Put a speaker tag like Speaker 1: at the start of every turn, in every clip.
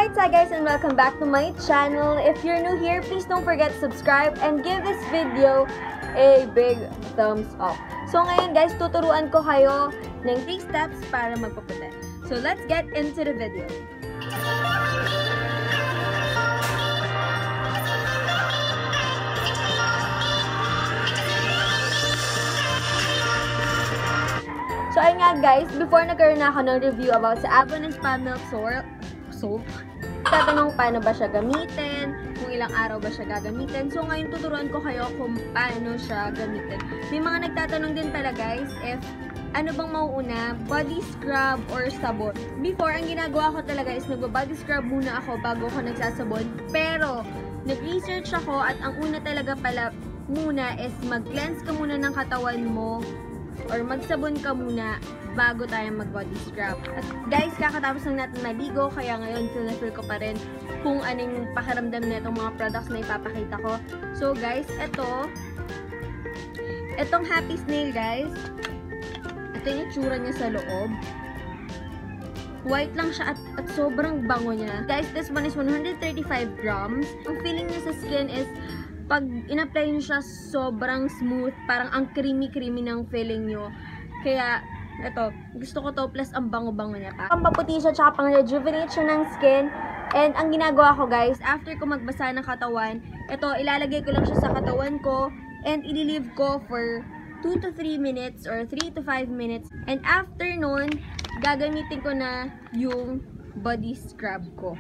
Speaker 1: Alright, so guys, and welcome back to my channel. If you're new here, please don't forget to subscribe and give this video a big thumbs up. So ngayon guys, tuturuan ko kayo ng 3 steps para magpaputi. So let's get into the video. So ayun nga guys, before nagkaroon na ako ng review about sa Avon and Spa Milk Soap, tatanong paano ba siya gamitin, kung ilang araw ba siya gagamitin. So ngayon tuturuan ko kayo kung paano siya gamitin. May mga nagtatanong din pala guys if ano bang mauuna, body scrub or sabon. Before, ang ginagawa ko talaga is nagba-body scrub muna ako bago ako nagsasabon. Pero nag-research ako at ang una talaga pala muna is mag-cleanse ka muna ng katawan mo or magsabon ka muna bago tayo mag-body scrub. At guys, kakatapos lang natin maligo, kaya ngayon feel ko pa rin kung anong pakiramdam na itong mga products na ipapakita ko. So guys, itong Happy Snail guys, ito yung itsura niya sa loob. White lang siya at sobrang bango niya. Guys, this one is 135 grams. Ang feeling niya sa skin is pag in-apply nyo siya, sobrang smooth. Parang ang creamy-creamy ng feeling nyo. Kaya, ito, gusto ko to. Plus, ang bango-bango niya pa. Pampaputi siya, tsaka pang-rejuvenate siya ng skin. And, ang ginagawa ko, guys, after ko magbasa ng katawan, ito, ilalagay ko lang siya sa katawan ko. And, i-leave ko for 2 to 3 minutes or 3 to 5 minutes. And, after nun, gagamitin ko na yung body scrub ko.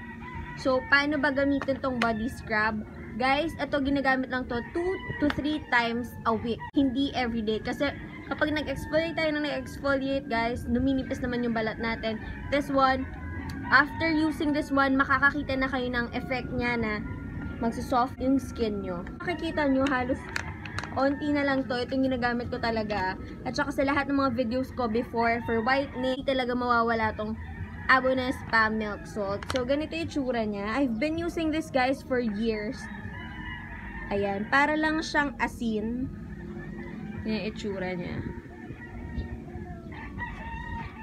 Speaker 1: So, paano ba gamitin tong body scrub? Guys, ito ginagamit lang to 2 to 3 times a week. Hindi everyday. Kasi kapag nag-exfoliate tayo na nag-exfoliate, guys, numinipis naman yung balat natin. This one, after using this one, makakakita na kayo ng effect niya na magsusoft yung skin nyo. Makikita nyo, halos onti na lang to. Itong ginagamit ko talaga. At saka sa lahat ng mga videos ko before for whitening, talaga mawawala tong Avon and Spa Milk Salt. So, ganito yung tsura niya. I've been using this, guys, for years. Ayan, para lang siyang asin. Yan yung itsura niya.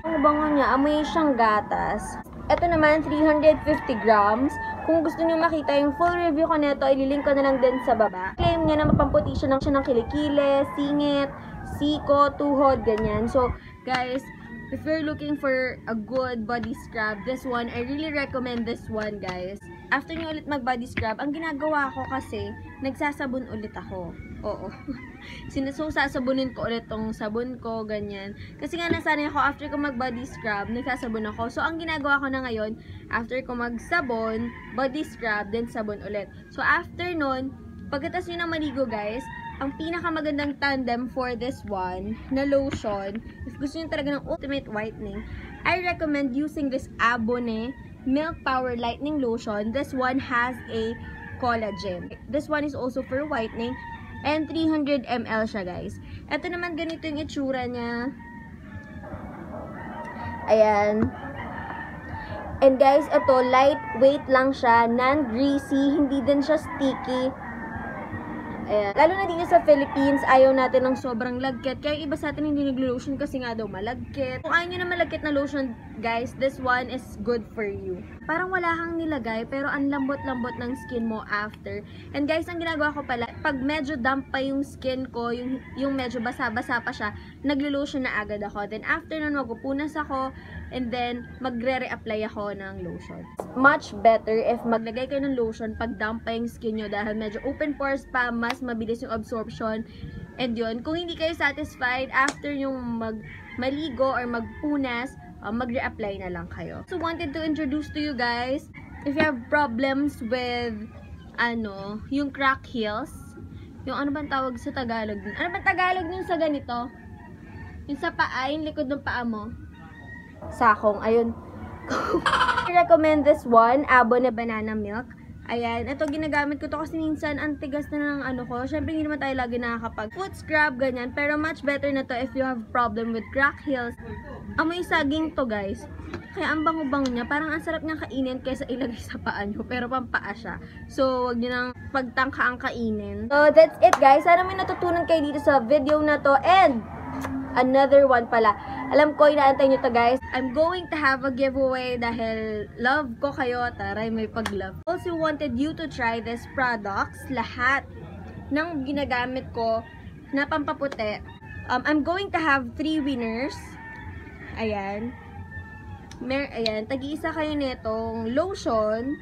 Speaker 1: Ang bango niya, amoy siyang gatas. Ito naman, 350 grams. Kung gusto niyo makita yung full review ko nito, ililink ko na lang din sa baba. Claim niya na mapamputi siya ng kilikili, singit, siko, tuhod, ganyan. So, guys, if you're looking for a good body scrub, this one, I really recommend this one, guys. After nyo ulit mag-body scrub, ang ginagawa ko kasi, nagsasabon ulit ako. Oo. So, sasabunin ko ulit tong sabon ko, ganyan. Kasi nga, nasanay ako, after ko mag-body scrub, nagsasabon ako. So, ang ginagawa ko na ngayon, after ko magsabon, body scrub, then sabon ulit. So, after nun, pagkatas nyo na maligo, guys, ang pinakamagandang tandem for this one na lotion, if gusto nyo talaga ng ultimate whitening, I recommend using this Avon Milk Power Lightening Lotion. This one has a collagen. This one is also for whitening and 300 ml siya, guys. Ito naman ganito yung itsura niya. Ayan. And guys, ito lightweight lang siya, non-greasy, hindi din siya sticky. Ayan. Lalo na dito sa Philippines, ayaw natin ng sobrang lagkit. Kaya iba sa atin hindi naglo-lotion kasi nga daw malagkit. Kung ayaw nyo na malagkit na lotion, guys, this one is good for you. Parang wala kang nilagay, pero ang lambot-lambot ng skin mo after. And guys, ang ginagawa ko pala, pag medyo damp pa yung skin ko, yung medyo basa-basa pa siya, naglo-lotion na agad ako. Then after nun, magpupunas ako, and then magre-reapply ako ng lotion. Much better if maglagay kayo ng lotion pag damp pa yung skin nyo dahil medyo open pores pa, mas mabilis yung absorption. And yun, kung hindi kayo satisfied after yung maligo or magpunas, mag-reapply na lang kayo. So, wanted to introduce to you guys, if you have problems with, yung crack heels, yung ano bang tawag sa Tagalog? Ano bang Tagalog yung sa ganito? Yung sa paa, yung likod ng paa mo. Sakong, ayun. I recommend this one, Avon na Banana Milk. Ayan, ito ginagamit ko to kasi minsan ang tigas na ng ko. Syempre hindi naman tayo lagi nakakapag foot scrub, ganyan. Pero much better na to if you have problem with crack heels. Amoy saging to, guys. Kaya ang bango-bango niya. Parang ang sarap niyang kainin kaysa ilagay sa paa nyo. Pero pampaa siya. So, wag niyo nang pagtangka ang kainin. So, that's it, guys. Sana may natutunan kayo dito sa video na to. And another one pala. Alam ko, inaantay nyo to guys. I'm going to have a giveaway dahil love ko kayo. Taray, may pag-love. Also wanted you to try this products. Lahat ng ginagamit ko na pampaputi. I'm going to have 3 winners. Ayan. Ayan, tag-iisa kayo nitong lotion.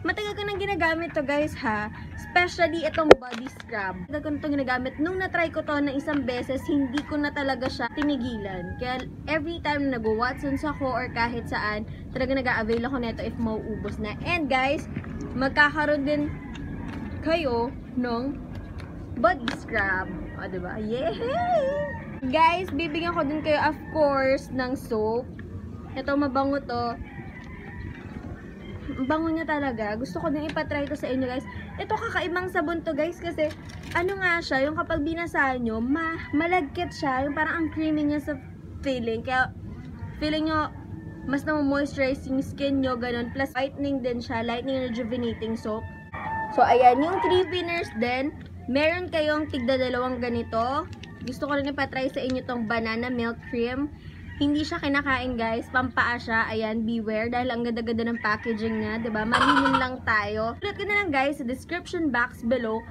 Speaker 1: Matagal ko nang ginagamit to guys ha. Especially itong body scrub. Matagal ko na itong ginagamit. Nung na-try ko to na isang beses, hindi ko na talaga siya tinigilan. Kaya every time na nag-Watsons ako or kahit saan, talaga nag-a-avail ako nito if mauubos na. And guys, magkakaroon din kayo ng body scrub. O, diba? Yay! Guys, bibigyan ko din kayo of course ng soap. Ito, mabango to. Bango niya talaga. Gusto ko din ipatry to sa inyo guys. Ito kakaibang sabon to guys kasi ano nga siya, yung kapag binasahan nyo, malagkit siya. Yung parang ang creamy niya sa feeling. Kaya feeling nyo mas na-moisturize yung skin nyo, ganun. Plus whitening din siya, lightening rejuvenating soap. So ayan, yung 3 winners din, meron kayong tigda 2 ganito. Gusto ko rin ipatry sa inyo tong banana milk cream. Hindi siya kinakain guys, pampaa siya. Ayan, beware dahil ang ganda-ganda ng packaging niya, 'di ba? Malinin lang tayo. Sulat ko na lang guys sa description box below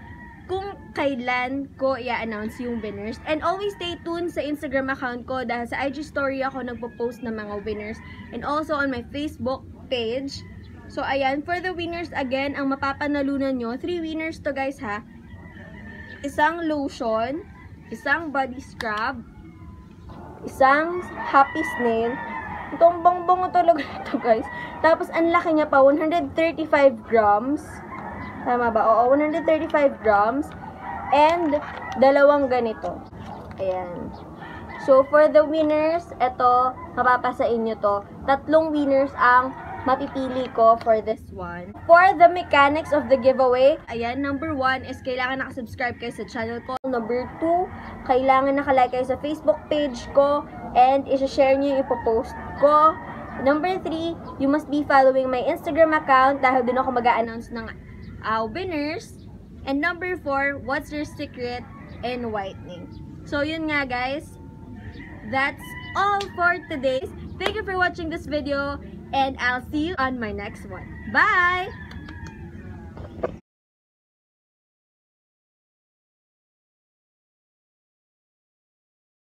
Speaker 1: kung kailan ko i-announce yung winners. And always stay tuned sa Instagram account ko dahil sa IG story ako nagpo-post ng mga winners and also on my Facebook page. So ayan, for the winners again, ang mapapanalunan nyo, 3 winners to guys ha. Isang lotion, isang body scrub, isang happy snail. Itong bongbong talaga ito guys. Tapos ang laki niya pa, 135 grams. Tama ba? Oo, 135 grams. And 2 ganito. Ayan. So for the winners, ito, mapapasa inyo to. 3 winners ang mapipili ko for this one. For the mechanics of the giveaway, ayan, number 1 is kailangan nakasubscribe kayo sa channel ko. Number 2, kailangan nakalike kayo sa Facebook page ko and i-share nyo yung ipopost ko. Number 3, you must be following my Instagram account dahil dun ako mag-a-announce ng winners. And number 4, what's your secret in whitening? So yun nga guys, that's all for today. Thank you for watching this video. And I'll see you on my next one. Bye!